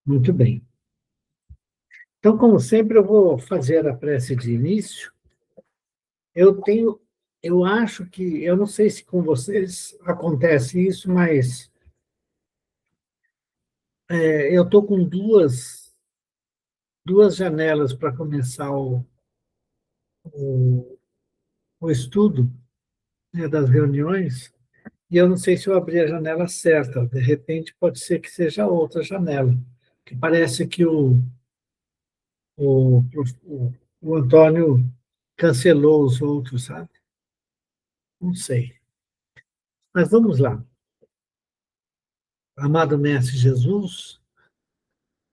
Muito bem. Então, como sempre, eu vou fazer a prece de início. Eu tenho, eu acho que, eu não sei se com vocês acontece isso, mas eu estou com duas janelas para começar o, o estudo, né, das reuniões, e eu não sei se eu abri a janela certa. De repente, pode ser que seja outra janela, que parece que o, o, o Antônio cancelou os outros, sabe? Não sei. Mas vamos lá. Amado Mestre Jesus,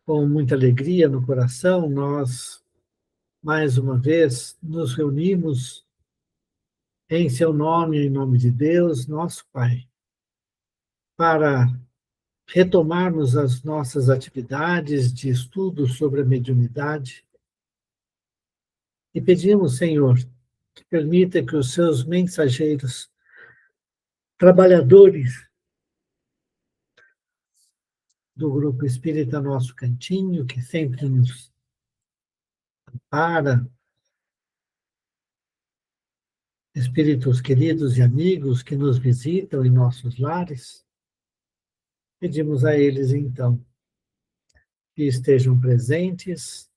com muita alegria no coração, nós, mais uma vez, nos reunimos em seu nome, em nome de Deus, nosso Pai, para retomarmos as nossas atividades de estudo sobre a mediunidade e pedimos, Senhor, que permita que os seus mensageiros, trabalhadores do Grupo Espírita Nosso Cantinho, que sempre nos ampara, espíritos queridos e amigos que nos visitam em nossos lares, pedimos a eles, então, que estejam presentes,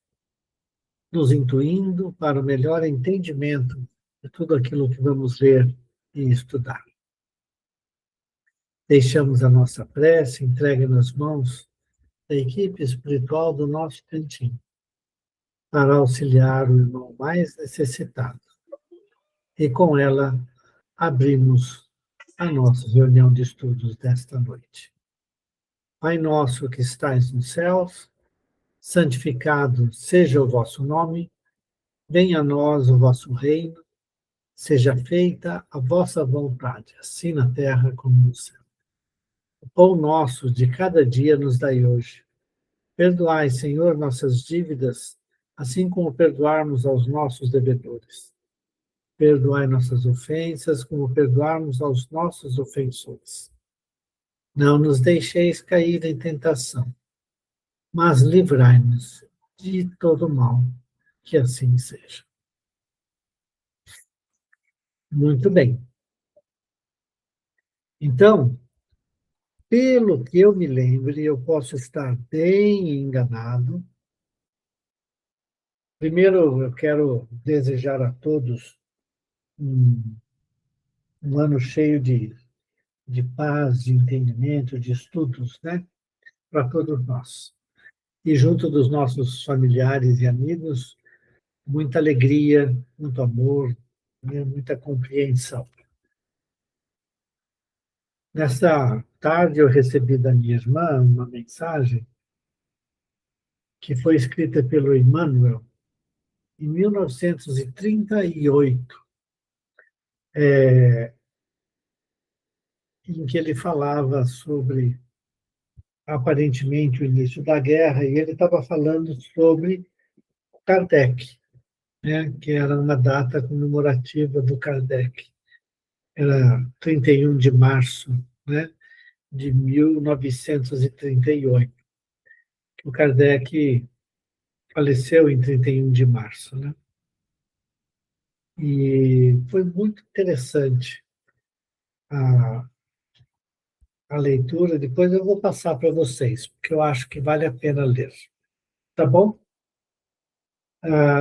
nos intuindo para o melhor entendimento de tudo aquilo que vamos ler e estudar. Deixamos a nossa prece entregue nas mãos da equipe espiritual do nosso cantinho, para auxiliar o irmão mais necessitado. E com ela, abrimos a nossa reunião de estudos desta noite. Pai nosso que estais nos céus, santificado seja o vosso nome, venha a nós o vosso reino, seja feita a vossa vontade, assim na terra como no céu. O pão nosso de cada dia nos dai hoje. Perdoai, Senhor, nossas dívidas, assim como perdoarmos aos nossos devedores. Perdoai nossas ofensas, como perdoarmos aos nossos ofensores. Não nos deixeis cair em tentação, mas livrai-nos de todo mal, que assim seja. Muito bem. Então, pelo que eu me lembre, eu posso estar bem enganado. Primeiro, eu quero desejar a todos um, um ano cheio de paz, de entendimento, de estudos, né? Para todos nós. E junto dos nossos familiares e amigos, muita alegria, muito amor, né? Muita compreensão. Nessa tarde, eu recebi da minha irmã uma mensagem que foi escrita pelo Emmanuel em 1938, em que ele falava sobre, aparentemente, o início da guerra, e ele estava falando sobre Kardec, né, que era uma data comemorativa do Kardec. Era 31 de março, né, de 1938. O Kardec faleceu em 31 de março, né? E foi muito interessante a, a leitura. Depois eu vou passar para vocês, porque eu acho que vale a pena ler. Tá bom?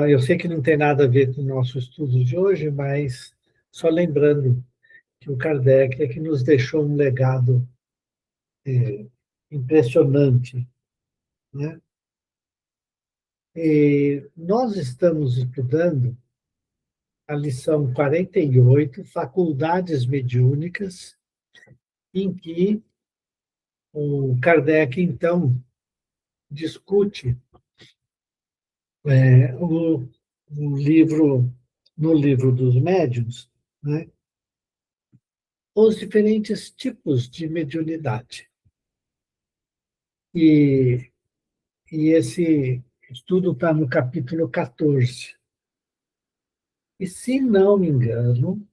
Eu sei que não tem nada a ver com o nosso estudo de hoje, mas só lembrando que o Kardec é que nos deixou um legado impressionante, né? E nós estamos estudando a lição 48, Faculdades Mediúnicas, em que o Kardec, então, discute é, o, o livro, no livro dos médiuns, né, os diferentes tipos de mediunidade. E, e esse estudo está no capítulo 14. E, se não me engano,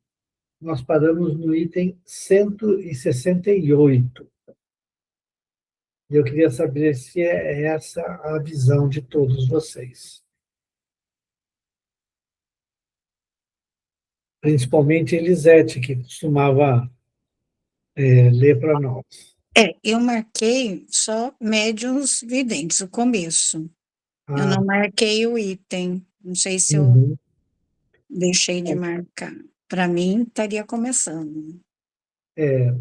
nós paramos no item 168. E eu queria saber se é essa a visão de todos vocês. Principalmente Elisete, que costumava ler para nós. Eu marquei só médiuns videntes, o começo. Eu Ah, não marquei o item. Não sei se eu uhum. deixei de marcar. Para mim, estaria começando.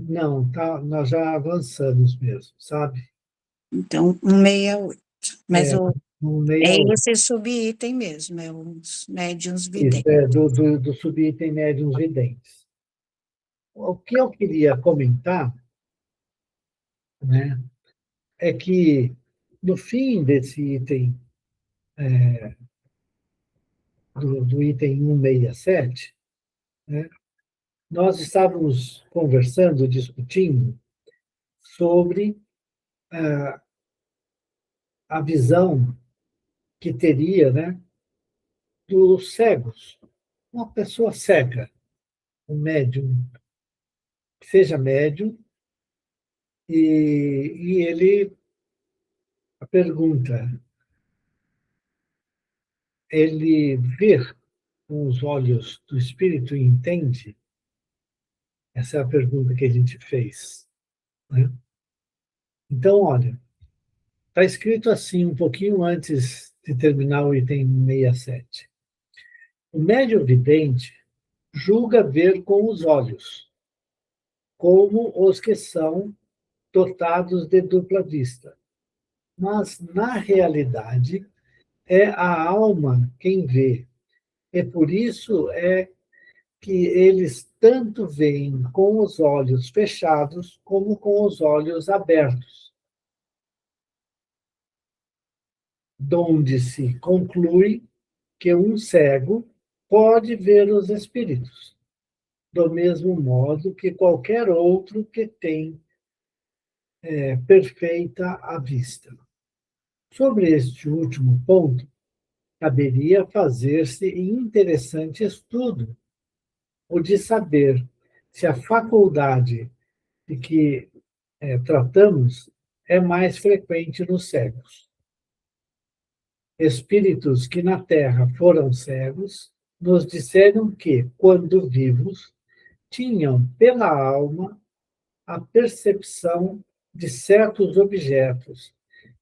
Não, tá, nós já avançamos mesmo, sabe? Então, 168. Mas É, no é 68. esse subitem mesmo, é os médiuns Isso, videntes. do subitem médiuns videntes. O que eu queria comentar, né, é que no fim desse item, do item 167, né, nós estávamos conversando, discutindo sobre a visão que teria, né, dos cegos. Uma pessoa cega, um médium, que seja médium, e ele, a pergunta, ele vê com os olhos do espírito e entende? Essa é a pergunta que a gente fez, né? Então, olha, está escrito assim, um pouquinho antes de terminar o item 67. O médium vidente julga ver com os olhos, como os que são dotados de dupla vista. Mas, na realidade, é a alma quem vê. E por isso é que eles tanto veem com os olhos fechados como com os olhos abertos, donde se conclui que um cego pode ver os espíritos, do mesmo modo que qualquer outro que tem perfeita a vista. Sobre este último ponto, caberia fazer-se interessante estudo, o de saber se a faculdade de que tratamos é mais frequente nos cegos. Espíritos que na Terra foram cegos nos disseram que, quando vivos, tinham pela alma a percepção de certos objetos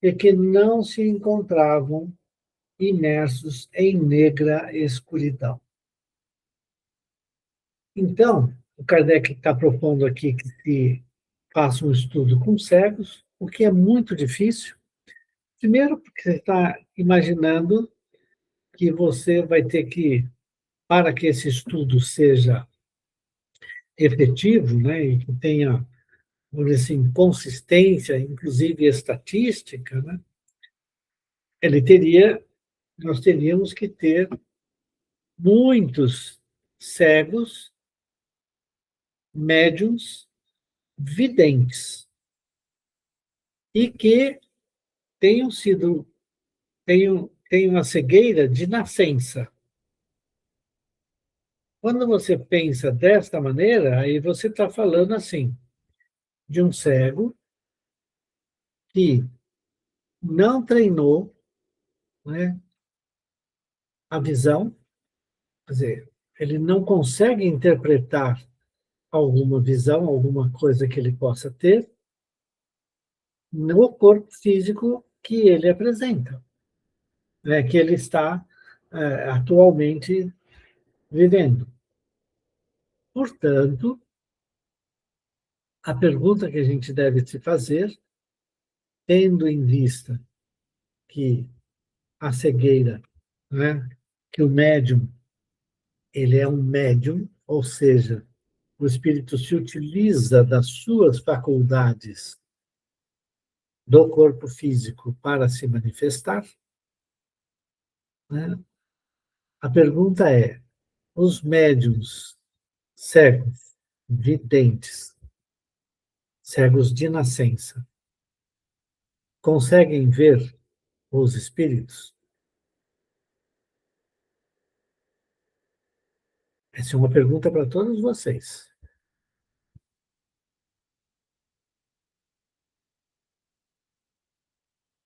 e que não se encontravam imersos em negra escuridão. Então, o Kardec está propondo aqui que se faça um estudo com cegos, o que é muito difícil. Primeiro, porque você está imaginando que você vai ter que, para que esse estudo seja efetivo, né, e que tenha, vamos dizer assim, consistência, inclusive estatística, né, nós teríamos que ter muitos cegos, médiums, videntes, e que tenham sido, tenham a cegueira de nascença. Quando você pensa desta maneira, aí você está falando assim, de um cego que não treinou, né, a visão, quer dizer, ele não consegue interpretar alguma visão, alguma coisa que ele possa ter no corpo físico que ele apresenta, né, que ele está atualmente vivendo. Portanto, a pergunta que a gente deve se fazer, tendo em vista que a cegueira, né, que o médium, ele é um médium, ou seja, o espírito se utiliza das suas faculdades do corpo físico para se manifestar, né? A pergunta é: os médiums cegos, videntes, cegos de nascença, conseguem ver os espíritos? Essa é uma pergunta para todos vocês.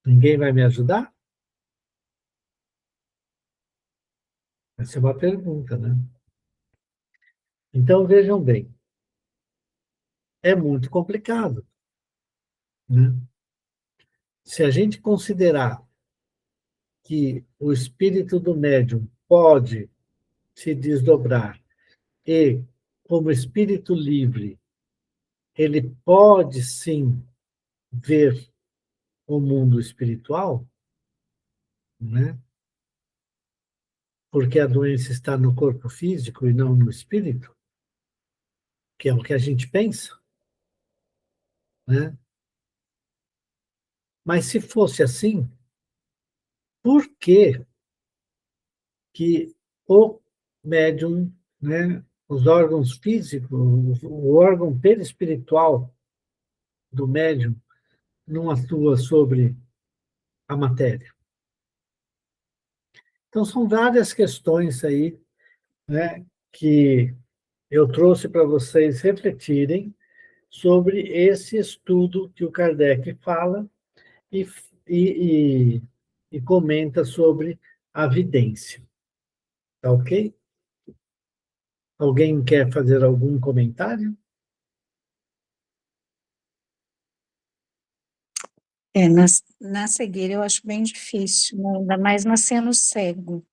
Ninguém vai me ajudar? Essa é uma pergunta, né? Então, vejam bem, é muito complicado, né? Se a gente considerar que o espírito do médium pode se desdobrar e, como espírito livre, ele pode sim ver o mundo espiritual, né? Porque a doença está no corpo físico e não no espírito, que é o que a gente pensa, né? Mas se fosse assim, por que que o médium, né, os órgãos físicos, o órgão perispiritual do médium não atua sobre a matéria? Então, são várias questões aí, né, que eu trouxe para vocês refletirem sobre esse estudo que o Kardec fala e, e, e comenta sobre a vidência. Tá ok? Alguém quer fazer algum comentário? Na cegueira eu acho bem difícil, né? Ainda mais nascendo cego.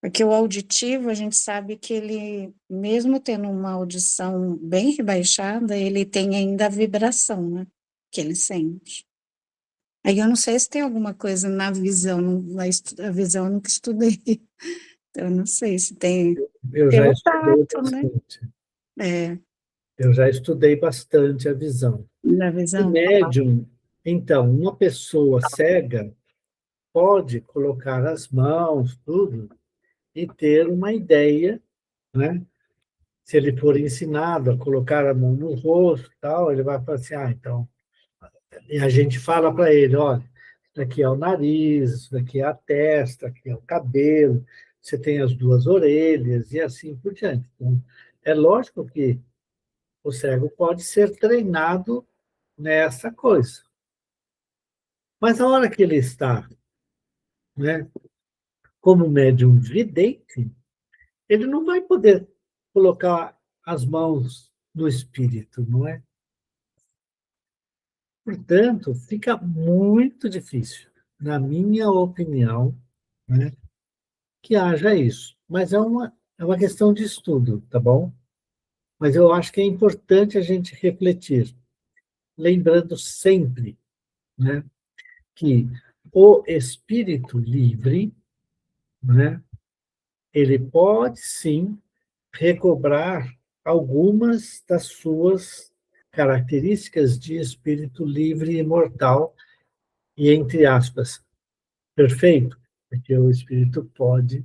Porque o auditivo, a gente sabe que ele, mesmo tendo uma audição bem rebaixada, ele tem ainda a vibração, né? Que ele sente. Aí eu não sei se tem alguma coisa na visão, a visão eu nunca estudei. Então, eu não sei se tem Eu já pelo estudei tato, né? bastante. É, Eu já estudei bastante a visão. na O visão. médium, então, uma pessoa cega pode colocar as mãos, tudo, e ter uma ideia, né? Se ele for ensinado a colocar a mão no rosto, tal, ele vai falar assim, então, e a gente fala para ele, olha, isso daqui é o nariz, isso daqui é a testa, aqui é o cabelo, você tem as duas orelhas e assim por diante. Então, é lógico que o cego pode ser treinado nessa coisa. Mas a hora que ele está, né, como médium vidente, ele não vai poder colocar as mãos no espírito, não é? Portanto, fica muito difícil, na minha opinião, né, que haja isso. Mas é uma questão de estudo, tá bom? Mas eu acho que é importante a gente refletir, lembrando sempre, né, que o espírito livre, né, ele pode sim recobrar algumas das suas características de espírito livre e imortal, e entre aspas, perfeito, porque o espírito pode,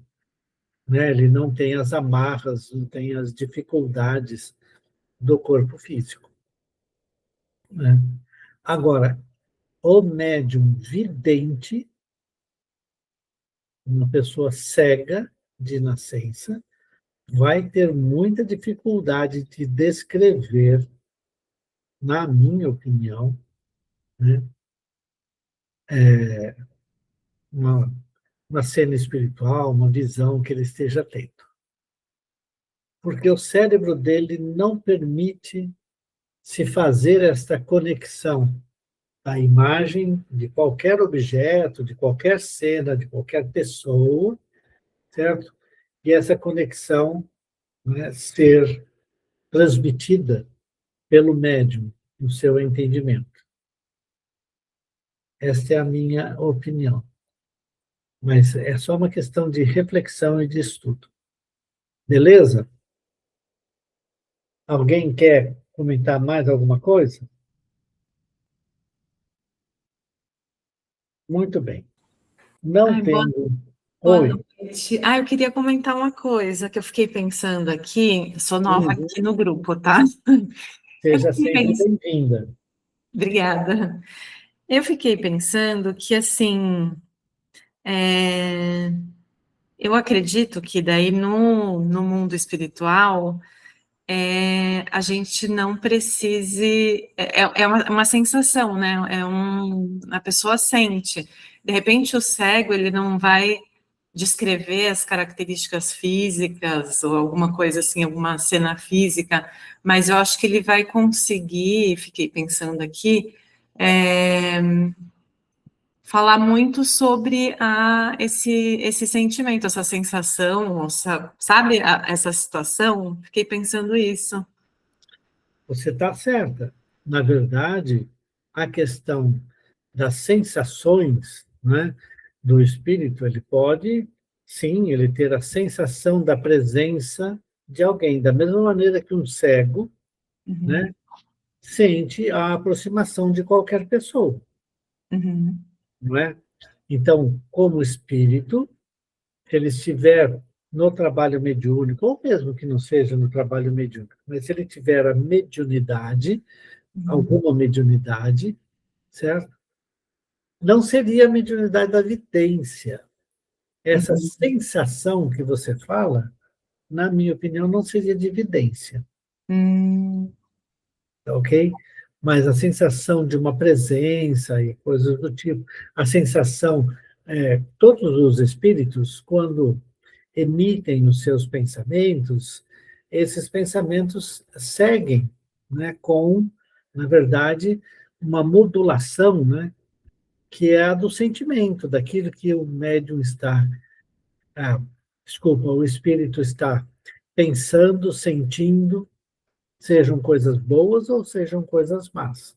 né, ele não tem as amarras, não tem as dificuldades do corpo físico, né? Agora, o médium vidente, uma pessoa cega de nascença, vai ter muita dificuldade de descrever, na minha opinião, né, uma, uma cena espiritual, uma visão que ele esteja tendo. Porque o cérebro dele não permite se fazer esta conexão da imagem de qualquer objeto, de qualquer cena, de qualquer pessoa, certo? E essa conexão, né, ser transmitida pelo médium, no seu entendimento. Esta é a minha opinião. Mas é só uma questão de reflexão e de estudo. Beleza? Alguém quer comentar mais alguma coisa? Muito bem. Não Ai, tendo. boa Oi. noite. Eu queria comentar uma coisa que eu fiquei pensando aqui, sou nova Uhum. aqui no grupo, tá? Eu Seja fiquei sempre pensando, bem-vinda. obrigada. Eu fiquei pensando que, assim, eu acredito que daí no mundo espiritual a gente não precise... É uma sensação, né? A pessoa sente. De repente, o cego, ele não vai descrever as características físicas ou alguma coisa assim, alguma cena física, mas eu acho que ele vai conseguir, fiquei pensando aqui, falar muito sobre esse sentimento, essa sensação, sabe, essa situação? Fiquei pensando isso. Você está certa. Na verdade, a questão das sensações, né, do espírito, ele pode, sim, ele ter a sensação da presença de alguém, da mesma maneira que um cego, Uhum, né, sente a aproximação de qualquer pessoa, uhum, não é? Então, como espírito, se ele estiver no trabalho mediúnico, ou mesmo que não seja no trabalho mediúnico, mas se ele tiver a mediunidade, uhum, alguma mediunidade, certo? Não seria a mediunidade da vidência. Essa uhum, sensação que você fala, na minha opinião, não seria de vidência, uhum, ok? Mas a sensação de uma presença e coisas do tipo, a sensação, todos os espíritos, quando emitem os seus pensamentos, esses pensamentos seguem, né, com, na verdade, uma modulação, né, que é a do sentimento, daquilo que o médium está, ah, desculpa, o espírito está pensando, sentindo, sejam coisas boas ou sejam coisas más.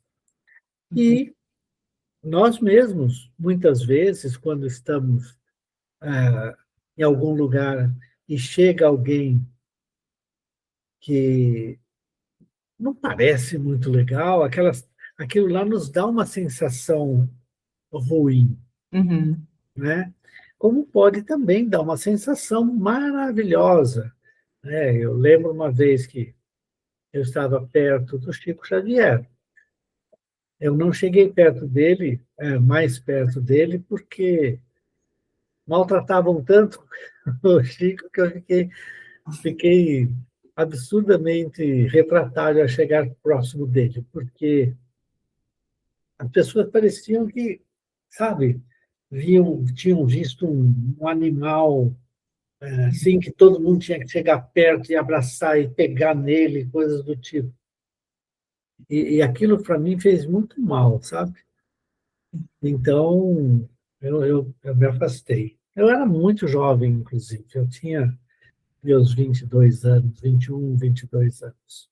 uhum, E nós mesmos, muitas vezes, quando estamos em algum lugar e chega alguém que não parece muito legal, aquilo lá nos dá uma sensação ruim, uhum, né? Como pode também dar uma sensação maravilhosa, né? Eu lembro uma vez que eu estava perto do Chico Xavier. Eu não cheguei perto dele, mais perto dele, porque maltratavam tanto o Chico que eu fiquei absurdamente refratário a chegar próximo dele, porque as pessoas pareciam que, sabe, tinham visto um animal, assim, que todo mundo tinha que chegar perto e abraçar e pegar nele, coisas do tipo. E aquilo, para mim, fez muito mal, sabe? Então, eu me afastei. Eu era muito jovem, inclusive. Eu tinha meus 22 anos, 21, 22 anos.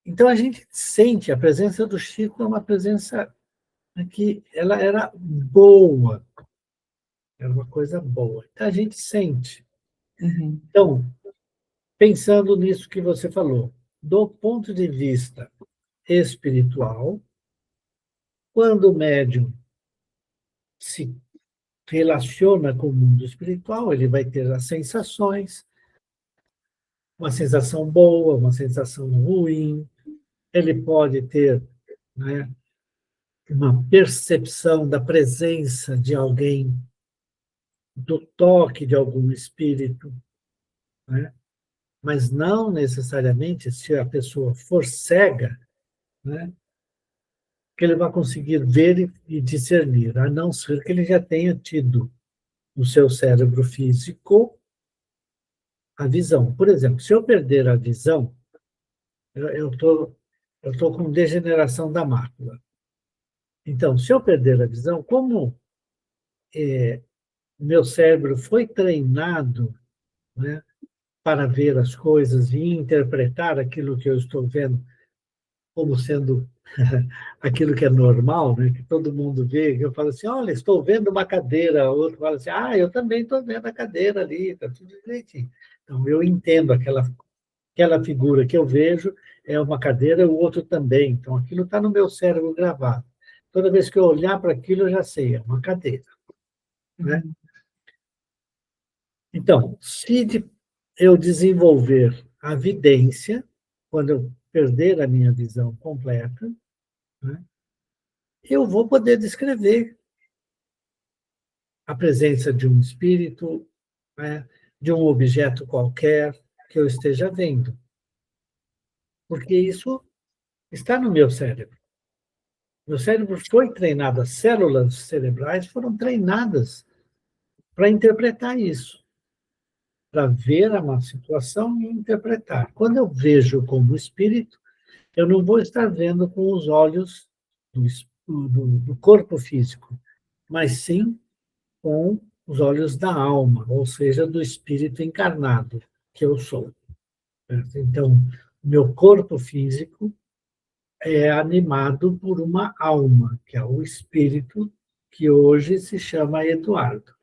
Então, a gente sente, a presença do Chico é uma presença que ela era boa, era uma coisa boa. Então, a gente sente. uhum, Então, pensando nisso que você falou, do ponto de vista espiritual, quando o médium se relaciona com o mundo espiritual, ele vai ter as sensações, uma sensação boa, uma sensação ruim, ele pode ter, né, uma percepção da presença de alguém, do toque de algum espírito, né? Mas não necessariamente, se a pessoa for cega, né, que ele vai conseguir ver e discernir, a não ser que ele já tenha tido no seu cérebro físico a visão. Por exemplo, se eu perder a visão, eu tô com degeneração da mácula. Então, se eu perder a visão, como o meu cérebro foi treinado, né, para ver as coisas e interpretar aquilo que eu estou vendo como sendo aquilo que é normal, né, que todo mundo vê, que eu falo assim, olha, estou vendo uma cadeira, o outro fala assim, eu também estou vendo a cadeira ali, está tudo direitinho. Então, eu entendo aquela figura que eu vejo é uma cadeira, o outro também. Então, aquilo está no meu cérebro gravado. Toda vez que eu olhar para aquilo, eu já sei, é uma cadeira, né? uhum, Então, se eu desenvolver a vidência, quando eu perder a minha visão completa, né, eu vou poder descrever a presença de um espírito, né, de um objeto qualquer que eu esteja vendo. porque isso está no meu cérebro. Meu cérebro foi treinado, as células cerebrais foram treinadas para interpretar isso, para ver uma situação e interpretar. Quando eu vejo como espírito, eu não vou estar vendo com os olhos do corpo físico, mas sim com os olhos da alma, ou seja, do espírito encarnado que eu sou. Então, meu corpo físico é animado por uma alma, que é o espírito, que hoje se chama Eduardo.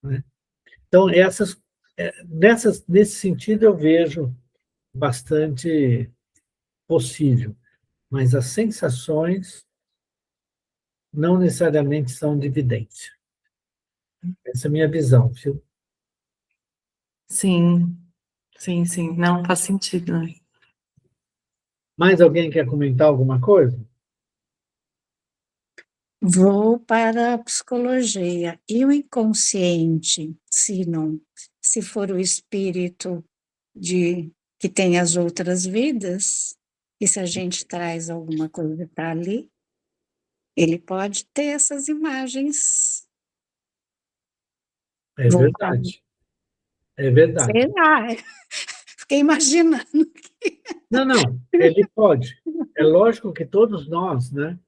Né? Então, nesse sentido, eu vejo bastante possível, mas as sensações não necessariamente são de evidência. Essa é a minha visão, viu? Sim, sim, sim. Não faz sentido, né? Mais alguém quer comentar alguma coisa? Vou para a psicologia. E o inconsciente, se for o espírito que tem as outras vidas, e se a gente traz alguma coisa para ali, ele pode ter essas imagens É voltadas. verdade. É verdade. Sei lá, fiquei imaginando. Não, ele pode. É lógico que todos nós, né,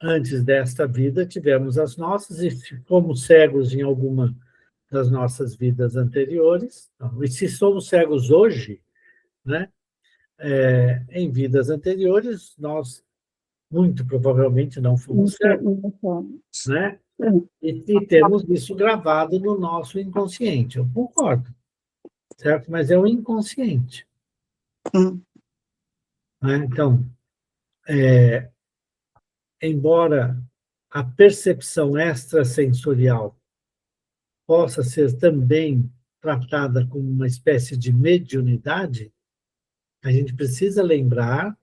antes desta vida, tivemos as nossas e fomos cegos em alguma das nossas vidas anteriores. E se somos cegos hoje, né, em vidas anteriores, nós muito provavelmente não fomos cegos, né? E temos isso gravado no nosso inconsciente. Eu concordo, certo? Mas é o inconsciente. Né? Então, embora a percepção extrasensorial possa ser também tratada como uma espécie de mediunidade, a gente precisa lembrar,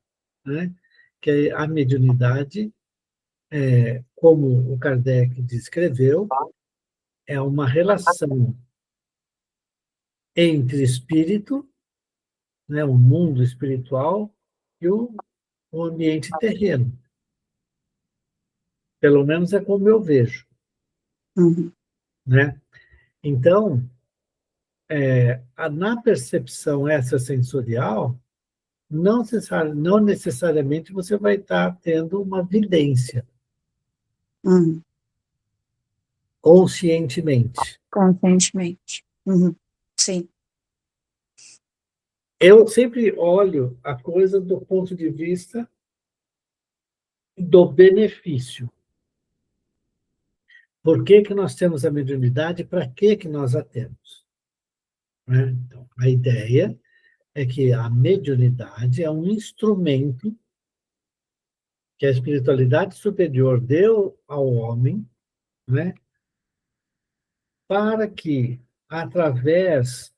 né, que a mediunidade, como o Kardec descreveu, é uma relação entre espírito, né, o mundo espiritual, e o ambiente terreno. Pelo menos é como eu vejo. Né? Então, na percepção extrasensorial, não necessariamente você vai estar tendo uma vidência conscientemente. Conscientemente. Sim. Eu sempre olho a coisa do ponto de vista do benefício. Por que que nós temos a mediunidade e para que nós a temos? Né? Então, a ideia é que a mediunidade é um instrumento que a espiritualidade superior deu ao homem, né, para que, através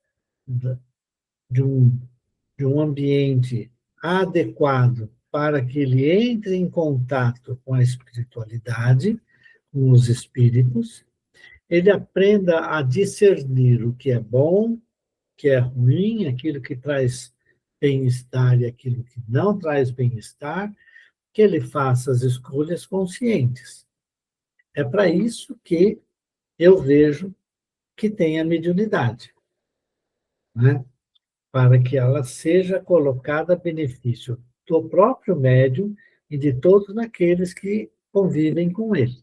de um ambiente adequado para que ele entre em contato com a espiritualidade, com os espíritos, ele aprenda a discernir o que é bom, o que é ruim, aquilo que traz bem-estar e aquilo que não traz bem-estar, que ele faça as escolhas conscientes. É para isso que eu vejo que tem a mediunidade, né? Para que ela seja colocada a benefício do próprio médium e de todos aqueles que convivem com ele.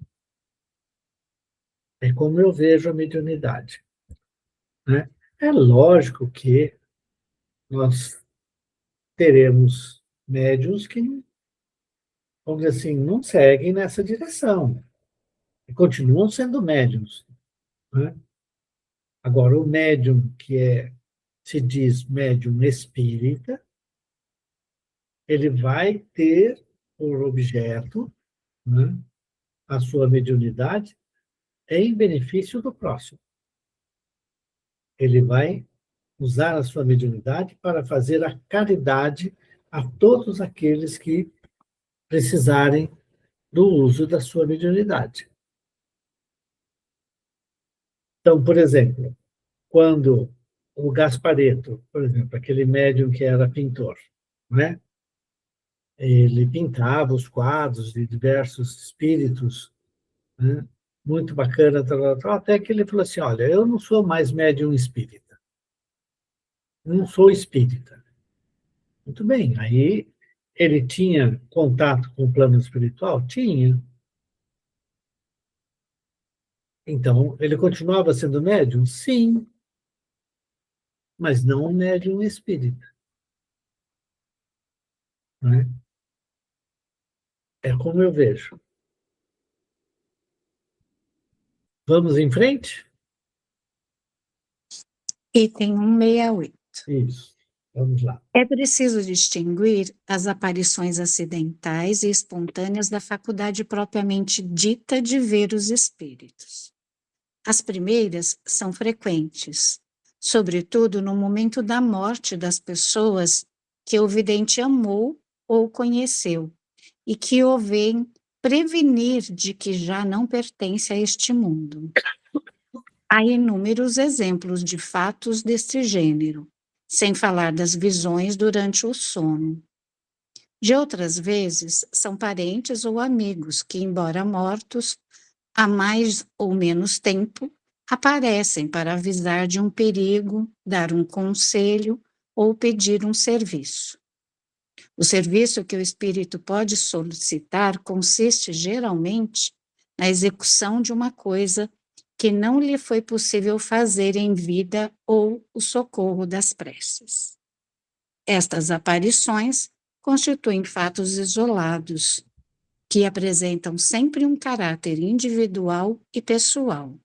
É como eu vejo a mediunidade. Né? É lógico que nós teremos médiuns que, vamos dizer assim, não seguem nessa direção, e continuam sendo médiuns. Né? Agora, o médium se diz médium espírita, ele vai ter por objeto, né, a sua mediunidade em benefício do próximo. Ele vai usar a sua mediunidade para fazer a caridade a todos aqueles que precisarem do uso da sua mediunidade. Então, por exemplo, quando o Gasparetto, por exemplo, aquele médium que era pintor, né? Ele pintava os quadros de diversos espíritos, né? Muito bacana, tal, tal, tal, até que ele falou assim, olha, eu não sou mais médium espírita, não sou espírita. Muito bem, aí ele tinha contato com o plano espiritual? Tinha. Então, ele continuava sendo médium? Sim, mas não um médium espírita, né? É como eu vejo. Vamos em frente? Item 168. Isso, vamos lá. É preciso distinguir as aparições acidentais e espontâneas da faculdade propriamente dita de ver os espíritos. As primeiras são frequentes, sobretudo no momento da morte das pessoas que o vidente amou ou conheceu e que o vêm prevenir de que já não pertence a este mundo. Há inúmeros exemplos de fatos deste gênero, sem falar das visões durante o sono. De outras vezes, são parentes ou amigos que, embora mortos, há mais ou menos tempo, aparecem para avisar de um perigo, dar um conselho ou pedir um serviço. O serviço que o espírito pode solicitar consiste, geralmente, na execução de uma coisa que não lhe foi possível fazer em vida ou o socorro das preces. Estas aparições constituem fatos isolados, que apresentam sempre um caráter individual e pessoal,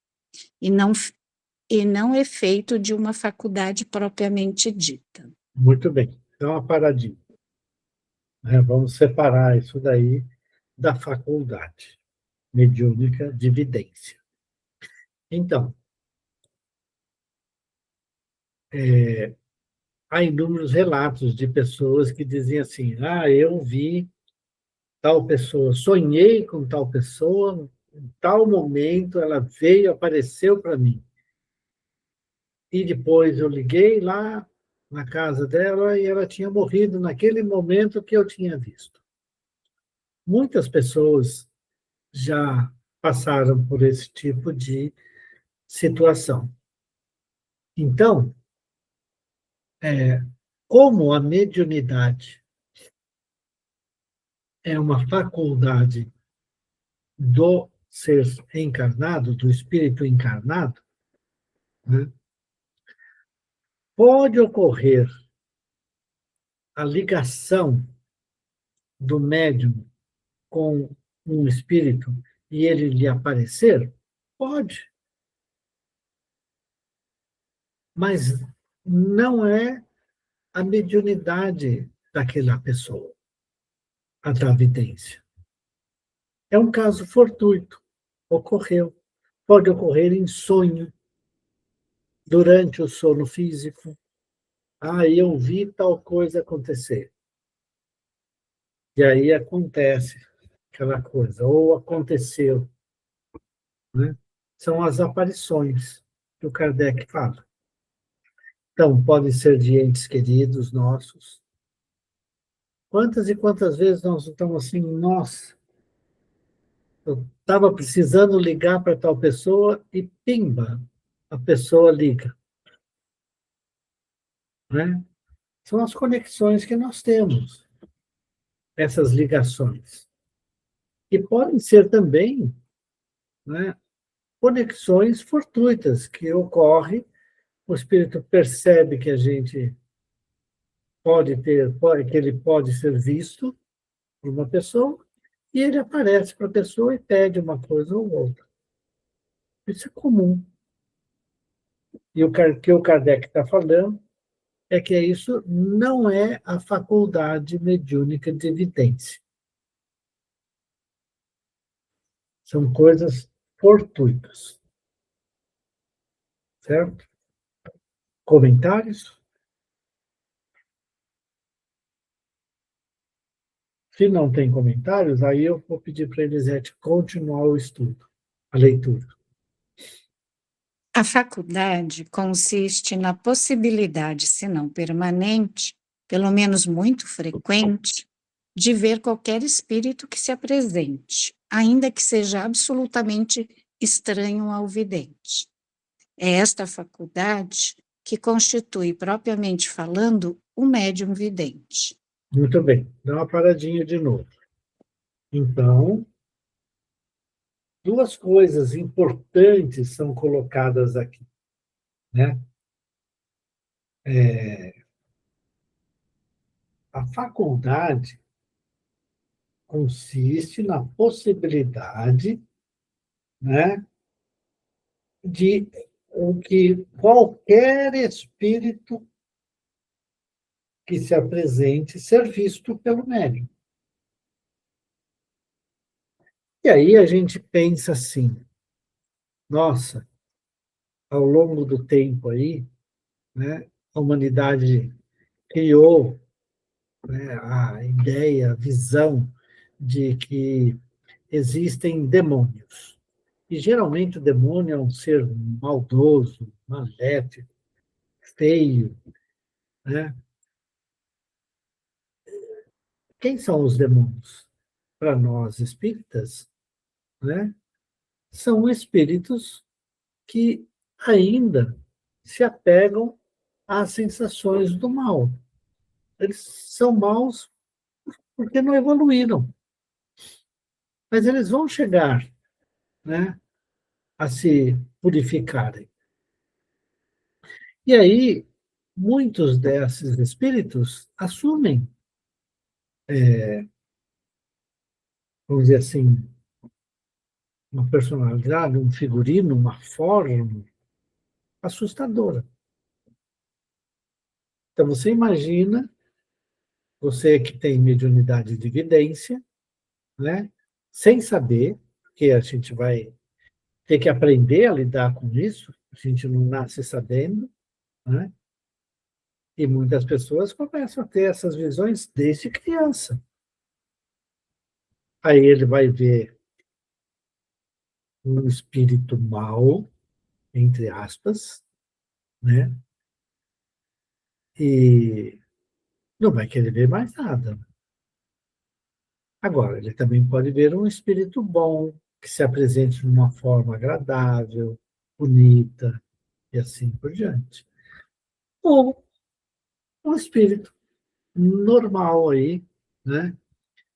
e não efeito de uma faculdade propriamente dita. Muito bem. Então, uma paradinha, né? Vamos separar isso daí da faculdade mediúnica de vidência. Então, há inúmeros relatos de pessoas que dizem assim, eu vi tal pessoa, sonhei com tal pessoa, em tal momento ela veio, apareceu para mim. E depois eu liguei lá na casa dela e ela tinha morrido naquele momento que eu tinha visto. Muitas pessoas já passaram por esse tipo de situação. Então, como a mediunidade é uma faculdade do ser encarnado, do espírito encarnado, né, pode ocorrer a ligação do médium com um espírito e ele lhe aparecer? Pode, mas não é a mediunidade daquela pessoa, a da vidência. É um caso fortuito, ocorreu. Pode ocorrer em sonho, durante o sono físico. Eu vi tal coisa acontecer. E aí acontece aquela coisa, ou aconteceu, né? São as aparições que o Kardec fala. Então, podem ser de entes queridos nossos. Quantas e quantas vezes nós estamos assim, nossa, eu estava precisando ligar para tal pessoa e pimba, a pessoa liga, né? São as conexões que nós temos, essas ligações. E podem ser também, né, conexões fortuitas que ocorrem, o espírito percebe que a gente que ele pode ser visto por uma pessoa, e ele aparece para a pessoa e pede uma coisa ou outra. Isso é comum. E o que o Kardec está falando é que isso não é a faculdade mediúnica de evidência. São coisas fortuitas. Certo? Comentários? Se não tem comentários, aí eu vou pedir para a Elisete continuar o estudo, a leitura. A faculdade consiste na possibilidade, se não permanente, pelo menos muito frequente, de ver qualquer espírito que se apresente, ainda que seja absolutamente estranho ao vidente. É esta faculdade que constitui, propriamente falando, o médium vidente. Muito bem, dá uma paradinha de novo. Então, duas coisas importantes são colocadas aqui, né? A faculdade consiste na possibilidade, né, de que qualquer espírito que se apresente ser visto pelo médium. E aí a gente pensa assim, nossa, ao longo do tempo aí, né, a humanidade criou, né, a ideia, a visão de que existem demônios. E geralmente o demônio é um ser maldoso, maléfico, feio, né? Quem são os demônios? Para nós espíritas, né? São espíritos que ainda se apegam às sensações do mal. Eles são maus porque não evoluíram. Mas eles vão chegar, né, a se purificarem. E aí, muitos desses espíritos assumem, vamos dizer assim, uma personalidade, um figurino, uma forma assustadora. Então, você imagina, você que tem mediunidade de evidência, né, sem saber, porque a gente vai ter que aprender a lidar com isso, a gente não nasce sabendo, né? E muitas pessoas começam a ter essas visões desde criança. Aí ele vai ver um espírito mau, entre aspas, né? E não vai querer ver mais nada. Agora, ele também pode ver um espírito bom, que se apresente de uma forma agradável, bonita, e assim por diante. Ou um espírito normal aí, né?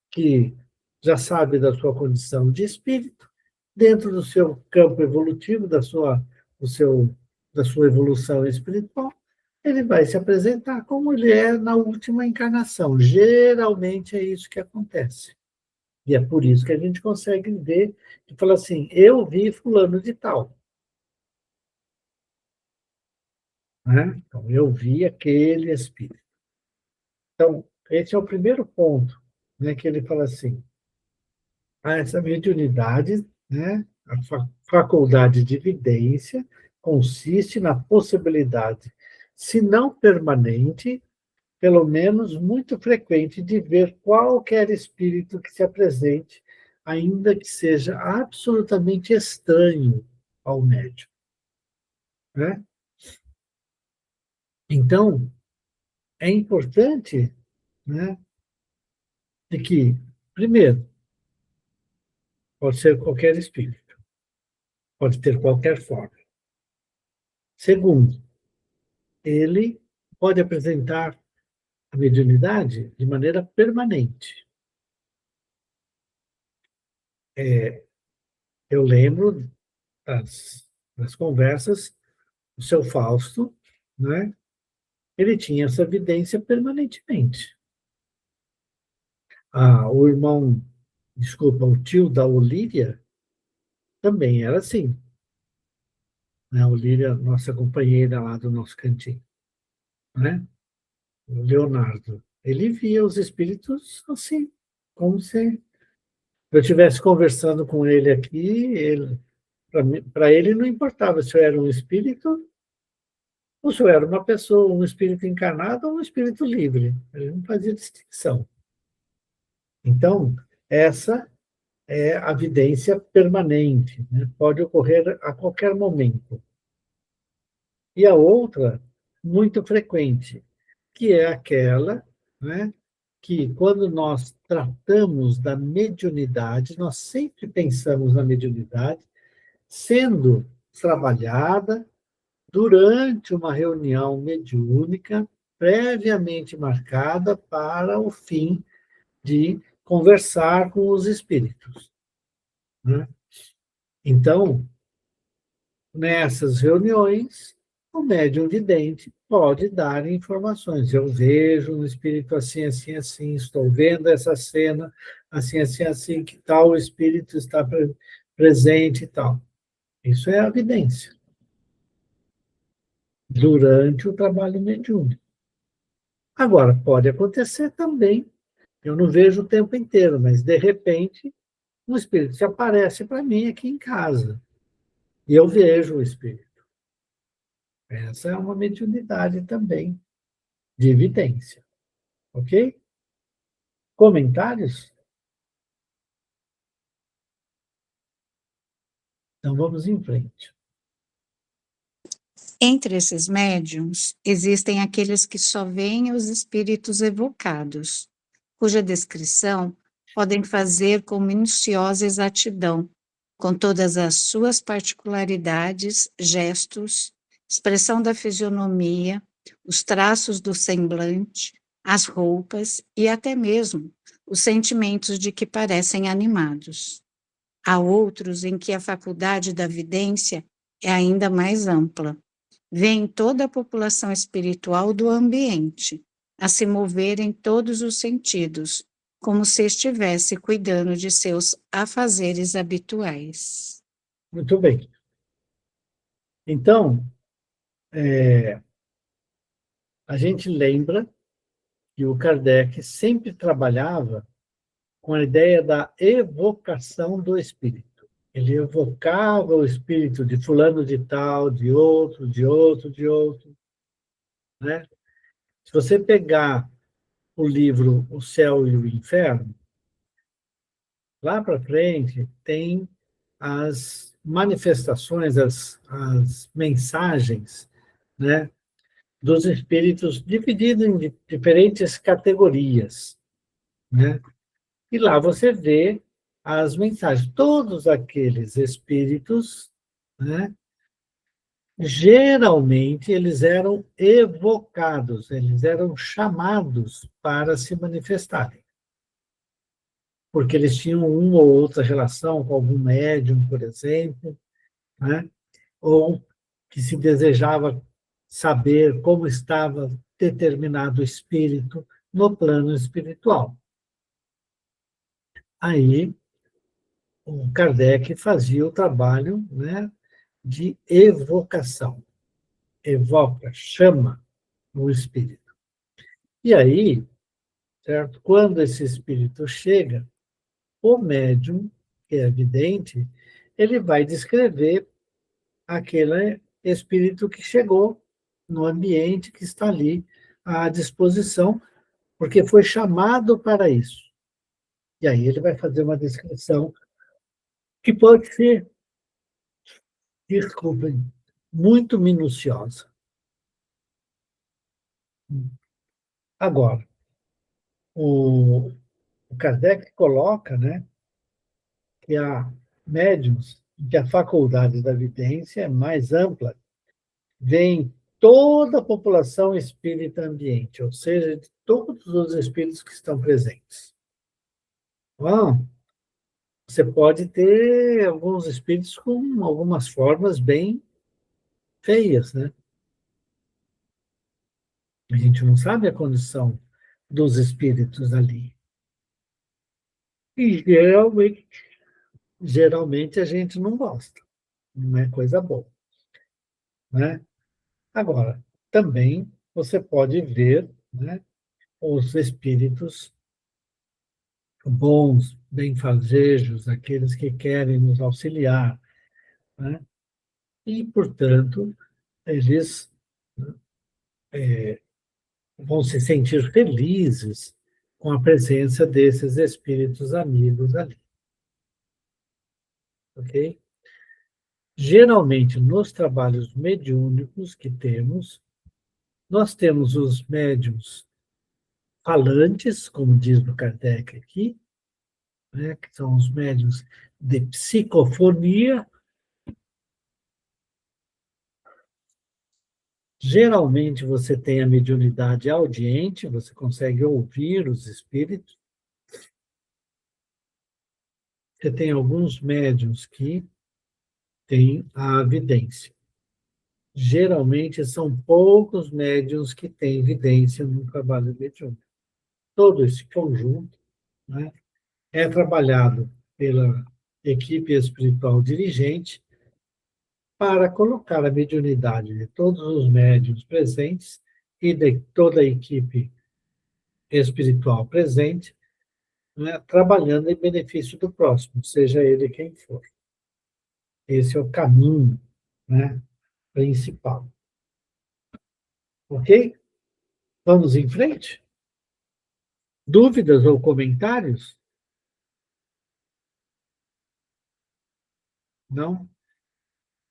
Que já sabe da sua condição de espírito, dentro do seu campo evolutivo, da sua evolução espiritual, ele vai se apresentar como ele é na última encarnação. Geralmente é isso que acontece. E é por isso que a gente consegue ver e falar assim, eu vi fulano de tal. Né? Então, eu vi aquele espírito. Então, esse é o primeiro ponto, né, que ele fala assim, essa mediunidade, né, a faculdade de evidência, consiste na possibilidade, se não permanente, pelo menos muito frequente, de ver qualquer espírito que se apresente, ainda que seja absolutamente estranho ao médium. Né? Então, é importante, né, de que, primeiro, pode ser qualquer espírito, pode ter qualquer forma. Segundo, ele pode apresentar a mediunidade de maneira permanente. Eu lembro das conversas do seu Fausto, né? Ele tinha essa evidência permanentemente. O irmão, desculpa, o tio da Olíria também era assim. Né? A Olíria, nossa companheira lá do nosso cantinho. Né? O Leonardo. Ele via os espíritos assim, como se eu estivesse conversando com ele aqui, para ele não importava se eu era um espírito ou se eu era uma pessoa, um espírito encarnado ou um espírito livre. Ele não fazia distinção. Então, essa é a vidência permanente, né? Pode ocorrer a qualquer momento. E a outra, muito frequente, que é aquela, né, que quando nós tratamos da mediunidade, nós sempre pensamos na mediunidade sendo trabalhada durante uma reunião mediúnica previamente marcada para o fim de conversar com os espíritos, né? Então, nessas reuniões, o médium vidente pode dar informações. Eu vejo um espírito assim, assim, assim, estou vendo essa cena assim, assim, assim, que tal espírito está presente e tal. Isso é evidência durante o trabalho mediúnico. Agora, pode acontecer também, eu não vejo o tempo inteiro, mas de repente um espírito se aparece para mim aqui em casa e eu vejo o espírito. Essa é uma mediunidade também de evidência, ok? Comentários? Então vamos em frente. Entre esses médiums, existem aqueles que só veem os espíritos evocados, cuja descrição podem fazer com minuciosa exatidão, com todas as suas particularidades, gestos, expressão da fisionomia, os traços do semblante, as roupas e até mesmo os sentimentos de que parecem animados. Há outros em que a faculdade da vidência é ainda mais ampla. Vêem toda a população espiritual do ambiente a se mover em todos os sentidos, como se estivesse cuidando de seus afazeres habituais. Muito bem. Então, a gente lembra que o Kardec sempre trabalhava com a ideia da evocação do espírito. Ele evocava o espírito de fulano de tal, de outro, de outro, de outro, né? Se você pegar o livro O Céu e o Inferno, lá para frente tem as manifestações, as mensagens, né, dos espíritos divididos em diferentes categorias, né? E lá você vê as mensagens. Todos aqueles espíritos, né, geralmente eles eram evocados, eles eram chamados para se manifestarem. Porque eles tinham uma ou outra relação com algum médium, por exemplo, né? Ou que se desejava saber como estava determinado espírito no plano espiritual. Aí, o Kardec fazia o trabalho, né, de evocação. Evoca, chama o espírito. E aí, certo? Quando esse espírito chega, o médium, que é evidente, ele vai descrever aquele espírito que chegou no ambiente que está ali à disposição, porque foi chamado para isso. E aí ele vai fazer uma descrição que pode ser, desculpem, muito minuciosa. Agora, o Kardec coloca, né, que há médiuns que a faculdade da vidência é mais ampla, vem toda a população espírita ambiente, ou seja, de todos os espíritos que estão presentes. Bom, você pode ter alguns espíritos com algumas formas bem feias, né? A gente não sabe a condição dos espíritos ali. E geralmente a gente não gosta, não é coisa boa, né? Agora, também você pode ver, né, os espíritos bons, benfazejos, aqueles que querem nos auxiliar, né? E, portanto, eles vão se sentir felizes com a presença desses espíritos amigos ali. Ok? Geralmente, nos trabalhos mediúnicos que temos, nós temos os médiuns falantes, como diz o Kardec aqui, né, que são os médiuns de psicofonia. Geralmente você tem a mediunidade audiente, você consegue ouvir os espíritos. Você tem alguns médiuns que têm a evidência. Geralmente são poucos médiuns que têm evidência no trabalho mediúnico. Todo esse conjunto, né, é trabalhado pela equipe espiritual dirigente para colocar a mediunidade de todos os médiuns presentes e de toda a equipe espiritual presente, né, trabalhando em benefício do próximo, seja ele quem for. Esse é o caminho, né, principal. Ok? Vamos em frente? Dúvidas ou comentários? Não?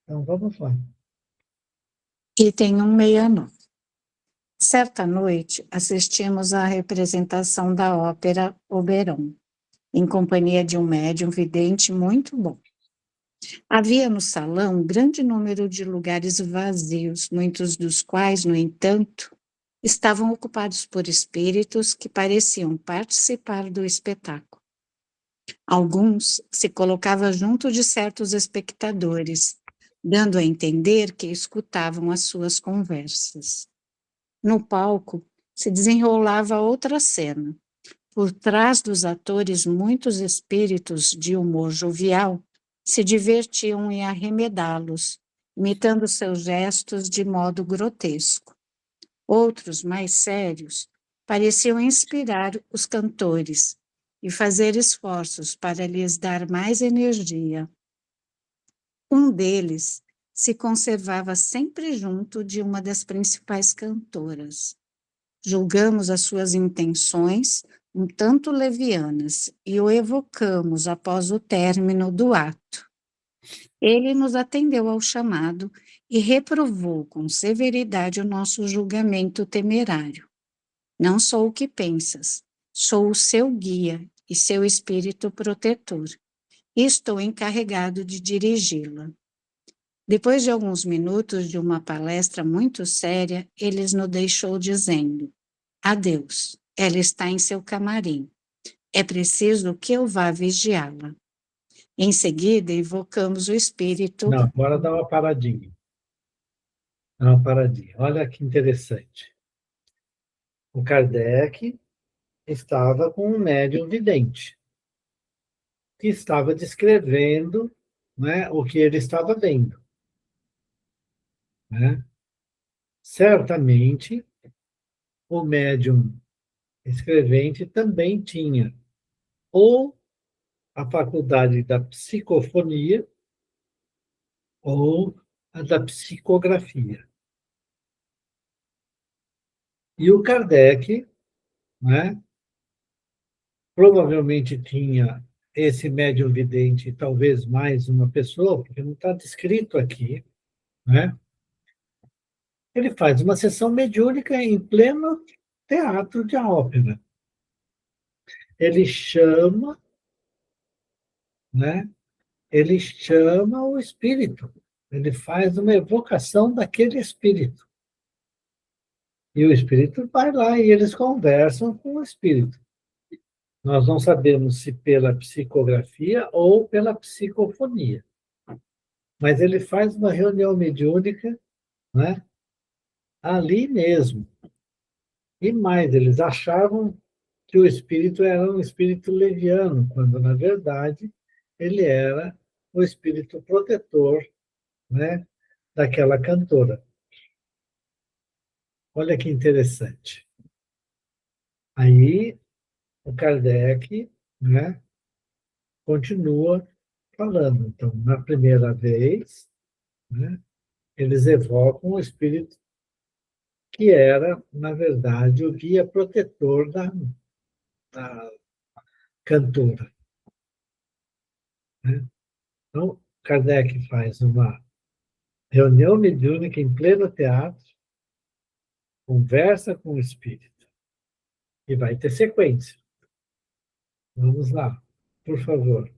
Então vamos lá. Item 169. Certa noite, assistimos à representação da ópera Oberon, em companhia de um médium vidente muito bom. Havia no salão um grande número de lugares vazios, muitos dos quais, no entanto, estavam ocupados por espíritos que pareciam participar do espetáculo. Alguns se colocavam junto de certos espectadores, dando a entender que escutavam as suas conversas. No palco se desenrolava outra cena. Por trás dos atores, muitos espíritos de humor jovial se divertiam em arremedá-los, imitando seus gestos de modo grotesco. Outros, mais sérios, pareciam inspirar os cantores e fazer esforços para lhes dar mais energia. Um deles se conservava sempre junto de uma das principais cantoras. Julgamos as suas intenções um tanto levianas e o evocamos após o término do ato. Ele nos atendeu ao chamado e reprovou com severidade o nosso julgamento temerário. Não sou o que pensas, sou o seu guia e seu espírito protetor. E estou encarregado de dirigi-la. Depois de alguns minutos de uma palestra muito séria, ele nos deixou dizendo: adeus, ela está em seu camarim. É preciso que eu vá vigiá-la. Em seguida, invocamos o espírito. Não, agora dá uma paradinha. Dá uma paradinha. Olha que interessante. O Kardec estava com um médium vidente, que estava descrevendo, né, o que ele estava vendo. Né? Certamente, o médium escrevente também tinha ou a faculdade da psicofonia ou a da psicografia. E o Kardec, né, provavelmente tinha esse médium vidente, talvez mais uma pessoa, porque não está descrito aqui, né? Ele faz uma sessão mediúnica em pleno teatro de ópera. Ele chama, né? Ele chama o espírito. Ele faz uma evocação daquele espírito. E o espírito vai lá e eles conversam com o espírito. Nós não sabemos se pela psicografia ou pela psicofonia. Mas ele faz uma reunião mediúnica, né, ali mesmo. E mais, eles achavam que o espírito era um espírito leviano, quando, na verdade, ele era o espírito protetor, né, daquela cantora. Olha que interessante. Aí, o Kardec, né, continua falando. Então, na primeira vez, né, eles evocam o espírito que era, na verdade, o guia protetor da cantora. Né? Então, Kardec faz uma reunião mediúnica em pleno teatro, conversa com o espírito, e vai ter sequência. Vamos lá, por favor.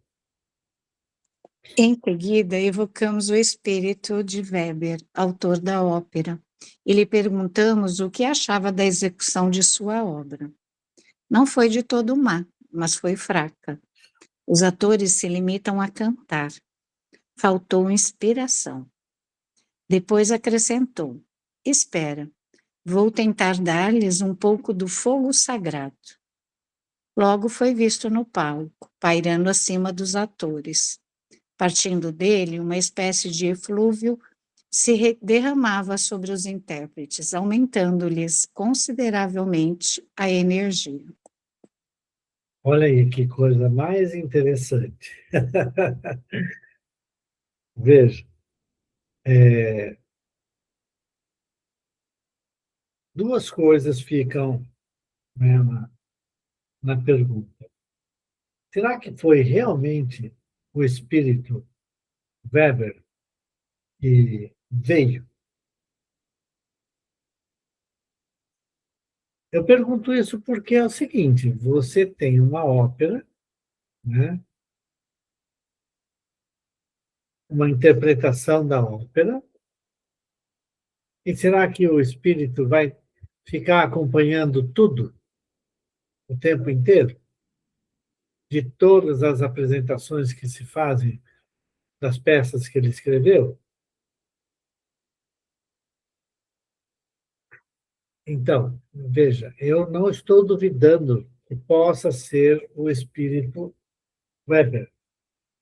Em seguida, evocamos o espírito de Weber, autor da ópera, e lhe perguntamos o que achava da execução de sua obra. Não foi de todo má, mas foi fraca. Os atores se limitam a cantar. Faltou inspiração. Depois acrescentou: espera, vou tentar dar-lhes um pouco do fogo sagrado. Logo foi visto no palco, pairando acima dos atores. Partindo dele, uma espécie de eflúvio se derramava sobre os intérpretes, aumentando-lhes consideravelmente a energia. Olha aí que coisa mais interessante. Veja, duas coisas ficam, né, na pergunta. Será que foi realmente o espírito Weber que veio? Eu pergunto isso porque é o seguinte: você tem uma ópera, né, uma interpretação da ópera, e será que o espírito vai ficar acompanhando tudo o tempo inteiro? De todas as apresentações que se fazem das peças que ele escreveu? Então, veja, eu não estou duvidando que possa ser o espírito Weber,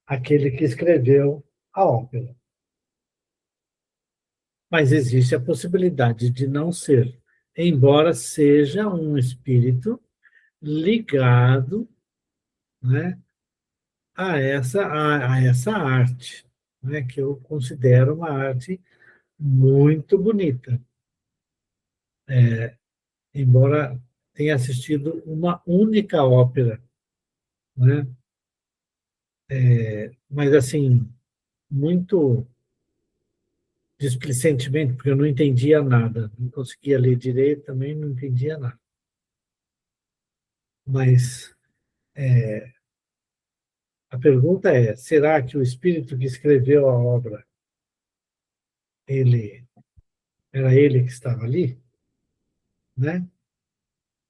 aquele que escreveu a ópera. Mas existe a possibilidade de não ser, embora seja um espírito ligado, né, a essa arte, né, que eu considero uma arte muito bonita. Embora tenha assistido uma única ópera, né? Mas assim, muito displicentemente, porque eu não entendia nada, não conseguia ler direito, também não entendia nada. Mas a pergunta é: será que o espírito que escreveu a obra, ele era ele que estava ali, né?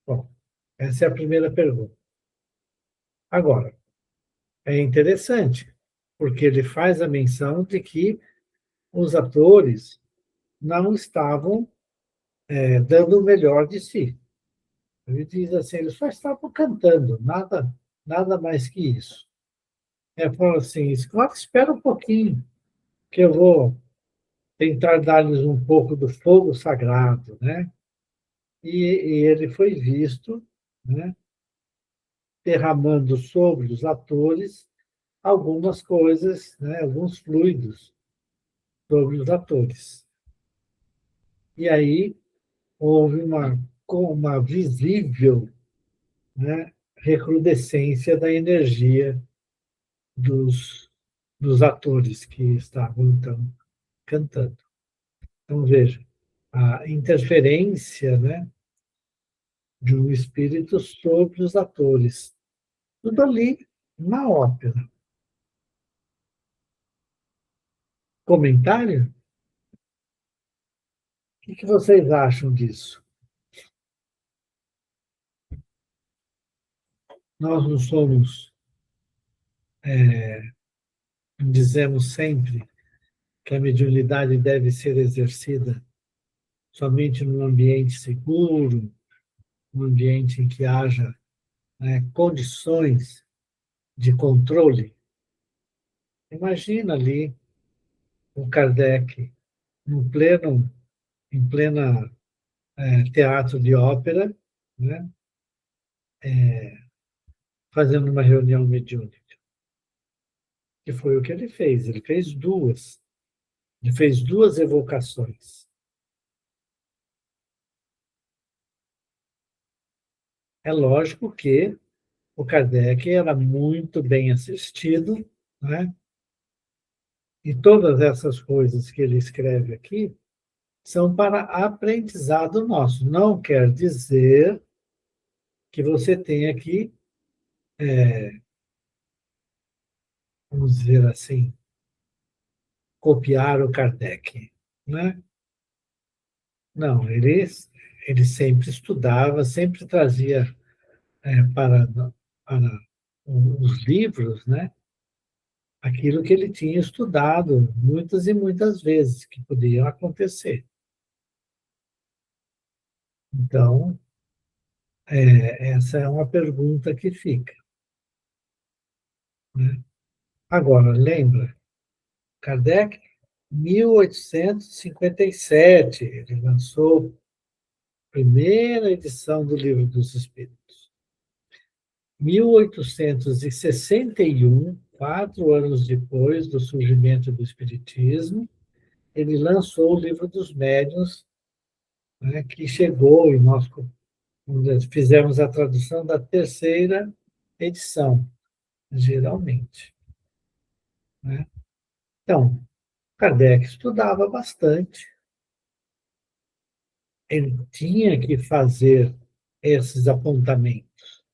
Bom, essa é a primeira pergunta. Agora, é interessante, porque ele faz a menção de que os atores não estavam dando o melhor de si. Ele diz assim, eles só estavam cantando, nada mais que isso. Fala assim, agora espera um pouquinho, que eu vou tentar dar-lhes um pouco do fogo sagrado, né? E ele foi visto, né, derramando sobre os atores algumas coisas, né, alguns fluidos sobre os atores. E aí houve uma visível, né, recrudescência da energia dos atores que estavam, então, cantando. Então, veja, a interferência, né, de um espírito sobre os atores. Tudo ali na ópera. Comentário? O que vocês acham disso? Nós não somos, dizemos sempre que a mediunidade deve ser exercida somente num ambiente seguro, num ambiente em que haja, né, condições de controle. Imagina ali o Kardec em plena teatro de ópera, né, fazendo uma reunião mediúnica. Que foi o que ele fez. Ele fez duas. Ele fez duas evocações. É lógico que o Kardec era muito bem assistido, né? E todas essas coisas que ele escreve aqui são para aprendizado nosso. Não quer dizer que você tenha que, vamos dizer assim, copiar o Kardec, né? Não, ele sempre estudava, sempre trazia para os livros, né? Aquilo que ele tinha estudado muitas e muitas vezes, que podiam acontecer. Então, essa é uma pergunta que fica, né? Agora, lembra, Kardec, 1857, ele lançou a primeira edição do Livro dos Espíritos. 1861, 4 anos depois do surgimento do Espiritismo, ele lançou o Livro dos Médiuns, né, que chegou, e nós fizemos a tradução da terceira edição, geralmente, né? Então, Kardec estudava bastante, ele tinha que fazer esses apontamentos.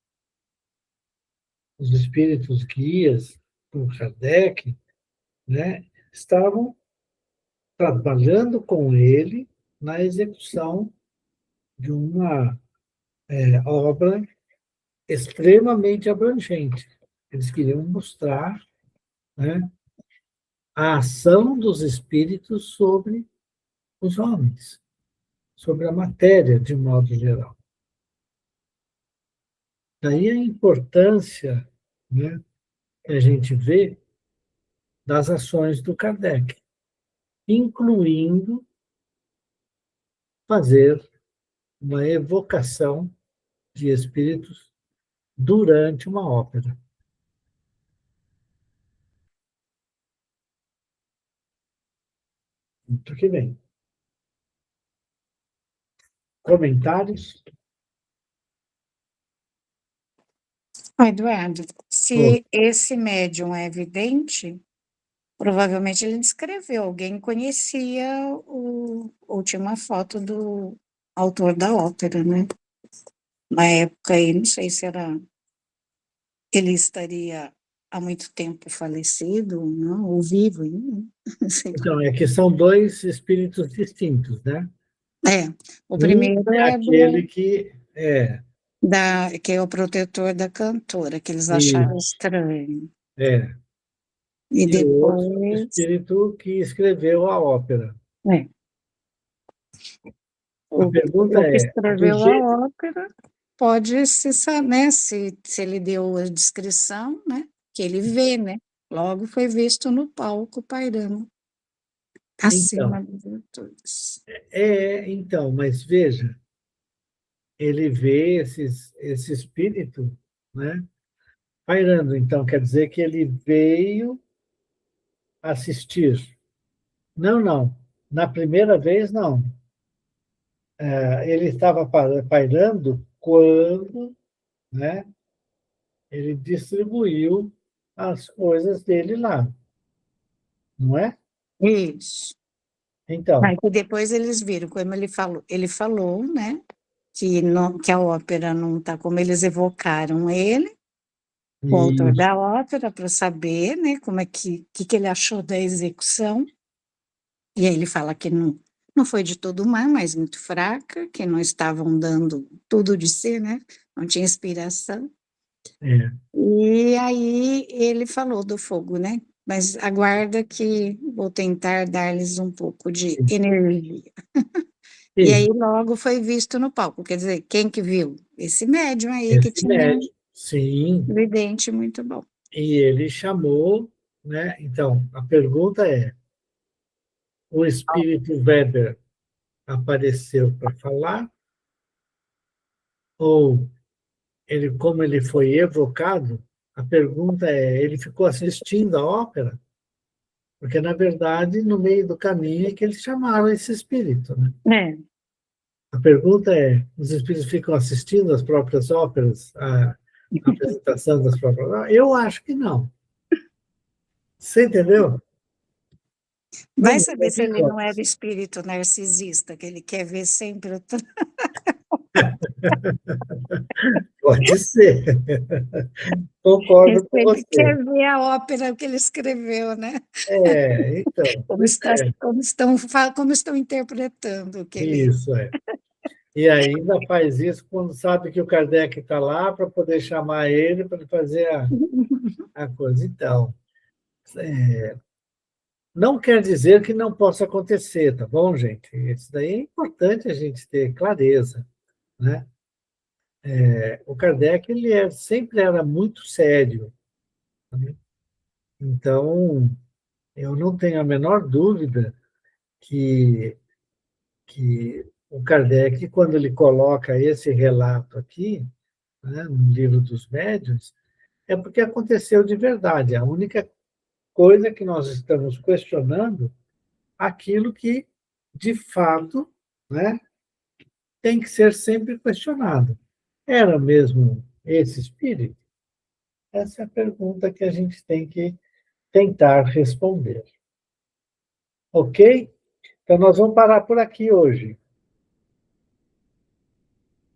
Os espíritos guias por Kardec, né, estavam trabalhando com ele na execução de uma obra extremamente abrangente. Eles queriam mostrar, né, a ação dos espíritos sobre os homens, sobre a matéria, de modo geral. Daí a importância, né, que a gente vê das ações do Kardec, incluindo fazer uma evocação de espíritos durante uma ópera. Muito que bem. Comentários? Eduardo, se esse médium é evidente, provavelmente ele descreveu, alguém conhecia a última foto do autor da ópera, né? Na época aí, não sei se ele estaria há muito tempo falecido ou não, ou vivo ainda, não sei. Então, é que são dois espíritos distintos, né? O primeiro é aquele que que é o protetor da cantora, que eles acharam estranho. E o outro depois... espírito que escreveu a ópera. O A pergunta que é, escreveu a ópera pode se saber, né, se ele deu a descrição, né, que ele vê, né, logo foi visto no palco pairando acima dos atores. Então, mas veja, ele vê esse espírito, né, pairando. Então, quer dizer que ele veio assistir. Não. Na primeira vez, não. Ele estava pairando quando, né, ele distribuiu as coisas dele lá, não é? Isso. Então. Aí depois eles viram, como ele falou, né, que a ópera não está como eles evocaram ele, o autor da ópera, para saber, né, como é que ele achou da execução. E aí ele fala que não foi de todo má, mas muito fraca, que não estavam dando tudo de si, né? Não tinha inspiração. E aí ele falou do fogo, né? Mas aguarda que vou tentar dar-lhes um pouco de energia. E aí logo foi visto no palco. Quer dizer, quem que viu? Esse médium aí que tinha sim, vidente muito bom. E ele chamou, né? Então, a pergunta é, o espírito Weber apareceu para falar? Ou como ele foi evocado, a pergunta é, ele ficou assistindo a ópera? Porque, na verdade, no meio do caminho é que eles chamaram esse espírito, né? A pergunta é, os espíritos ficam assistindo as próprias óperas, a apresentação das próprias óperas? Eu acho que não. Você entendeu? Vai saber se ele não era espírito narcisista, que ele quer ver sempre o... Pode ser. Concordo com Ele você. quer ver a ópera que ele escreveu, né? Então. Como estão interpretando o que ele... Isso, é. E ainda faz isso quando sabe que o Kardec está lá para poder chamar ele para fazer a coisa. Então, não quer dizer que não possa acontecer, tá bom, gente? Isso daí é importante a gente ter clareza, né? O Kardec sempre era muito sério, né? Então, eu não tenho a menor dúvida que o Kardec, quando ele coloca esse relato aqui, né, no Livro dos Médiuns, é porque aconteceu de verdade. A única coisa que nós estamos questionando, aquilo que, de fato, né, tem que ser sempre questionado. Era mesmo esse espírito? Essa é a pergunta que a gente tem que tentar responder. Ok? Então, nós vamos parar por aqui hoje.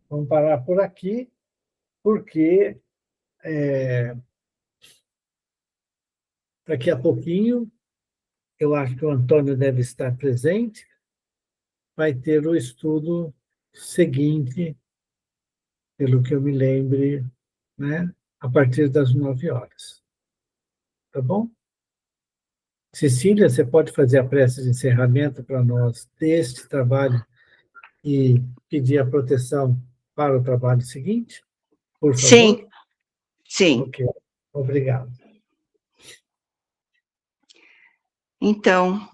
Vamos parar por aqui, porque daqui a pouquinho, eu acho que o Antônio deve estar presente, vai ter o estudo seguinte, pelo que eu me lembre, né, a partir das 9h. Tá bom? Cecília, você pode fazer a prece de encerramento para nós deste trabalho e pedir a proteção para o trabalho seguinte, por favor? Sim, sim. Ok, obrigado. Então,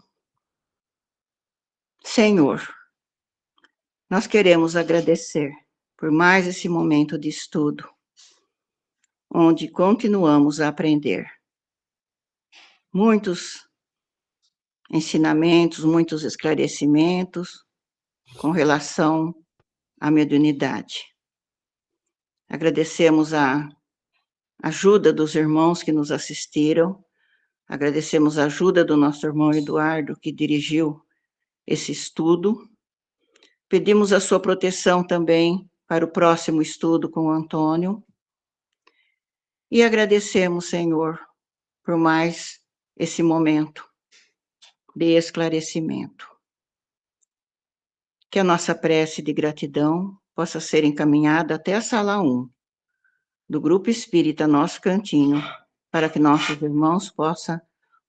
Senhor, nós queremos agradecer por mais esse momento de estudo, onde continuamos a aprender. Muitos ensinamentos, muitos esclarecimentos com relação à mediunidade. Agradecemos a ajuda dos irmãos que nos assistiram, agradecemos a ajuda do nosso irmão Eduardo, que dirigiu esse estudo. Pedimos a sua proteção também para o próximo estudo com o Antônio. E agradecemos, Senhor, por mais esse momento de esclarecimento. Que a nossa prece de gratidão possa ser encaminhada até a sala 1 do Grupo Espírita Nosso Cantinho, para que nossos irmãos possam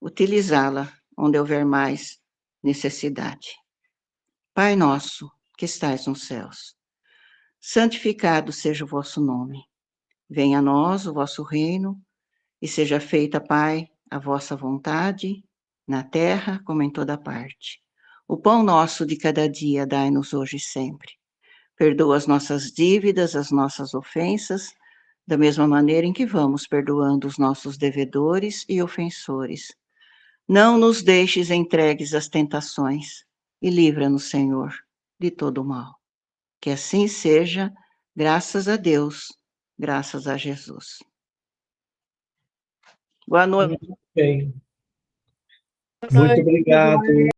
utilizá-la onde houver mais necessidade. Pai nosso, que estais nos céus, santificado seja o vosso nome. Venha a nós o vosso reino, e seja feita, Pai, a vossa vontade, na terra como em toda parte. O pão nosso de cada dia dai-nos hoje e sempre. Perdoa as nossas dívidas, as nossas ofensas, da mesma maneira em que vamos perdoando os nossos devedores e ofensores. Não nos deixes entregues às tentações, e livra-nos, Senhor, de todo o mal. Que assim seja, graças a Deus, graças a Jesus. Boa noite. Muito bem. Muito obrigado.